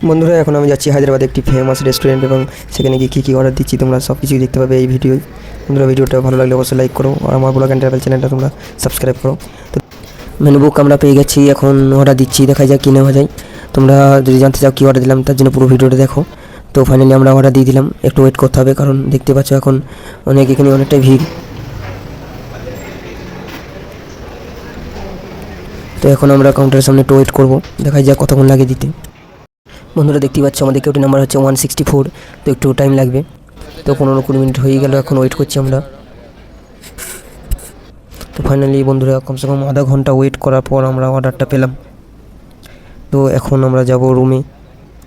বন্ধুরা এখন আমি যাচ্ছি হায়দ্রাবাদে একটি ফেমাস রেস্টুরেন্ট এবং সেখানে গিয়ে কী অর্ডার দিচ্ছি তোমরা সব কিছুই দেখতে পাবে এই ভিডিওয়। বন্ধুরা ভিডিওটা ভালো লাগলে অবশ্যই লাইক করো আর আমার ব্লগ অ্যান্ড ট্রাভেল চ্যানেলটা তোমরা সাবস্ক্রাইব করো। তো মেনু বুক আমরা পেয়ে গেছি, এখন অর্ডার দিচ্ছি, দেখা যাক কী নেওয়া যায়। তোমরা যদি জানতে চাও কী অর্ডার দিলাম তার জন্য পুরো ভিডিওটা দেখো। তো ফাইনালি আমরা অর্ডার দিয়ে দিলাম, একটু ওয়েট করতে হবে কারণ দেখতে পাচ্ছ এখন এখানে অনেকটাই ভিড়। তো এখন আমরা কাউন্টারের সামনে একটু ওয়েট করবো, দেখা যাক কতক্ষণ লাগে দিতে। বন্ধুরা দেখতে পাচ্ছ আমাদের কেউটি নাম্বার হচ্ছে 164, তো একটু টাইম লাগবে। তো 15-20 মিনিট হয়ে গেল, এখন ওয়েট করছি আমরা। তো ফাইনালি বন্ধুরা কমসে কম আধা ঘন্টা ওয়েট করার পর আমরা অর্ডারটা পেলাম। তো এখন আমরা যাব রুমে,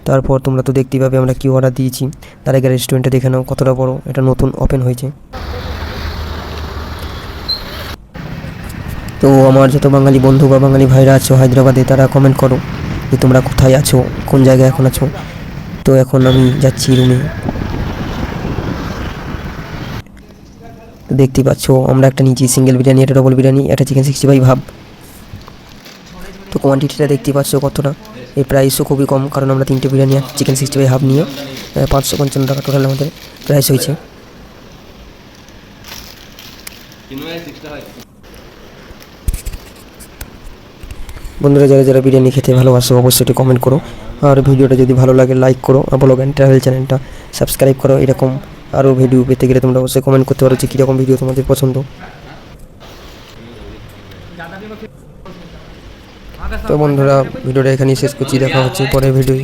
তারপর তোমরা তো দেখতেই পাবে আমরা কী অর্ডার দিয়েছি। তার আগে রেস্টুরেন্টটা দেখে নাও কতটা বড়, এটা নতুন ওপেন হয়েছে। তো আমার যত বাঙালি বন্ধু বা বাঙালি ভাইরা আছো হায়দ্রাবাদে তারা কমেন্ট করো যে তোমরা কোথায় আছো, কোন জায়গায় এখন আছো। তো এখন আমি যাচ্ছি রুমে। তো দেখতেই পাচ্ছ আমরা একটা নিয়েছি সিঙ্গেল বিরিয়ানি, একটা ডবল বিরিয়ানি, একটা চিকেন 65 হাফ। তো কোয়ান্টিটিটা দেখতেই পাচ্ছ কতটা, এই প্রাইসও খুবই কম কারণ আমরা 3টে বিরিয়ানি আর চিকেন 65 হাফ নিয়ে 555 টাকা টোটাল আমাদের প্রাইস হয়েছে। বন্ধুরা যারা যারা বিরিয়ানি খেতে ভালোবাসো অবশ্যই একটু কমেন্ট করো, আর ভিডিওটা যদি ভালো লাগে লাইক করো, আর ব্লগ অ্যান্ড ট্রাভেল চ্যানেলটা সাবস্ক্রাইব করো। এরকম আরও ভিডিও পেতে গেলে তোমরা অবশ্যই কমেন্ট করতে পারো যে কীরকম ভিডিও তোমাদের পছন্দ। তো বন্ধুরা ভিডিওটা এখানেই শেষ করছি, দেখা হচ্ছে পরের ভিডিও।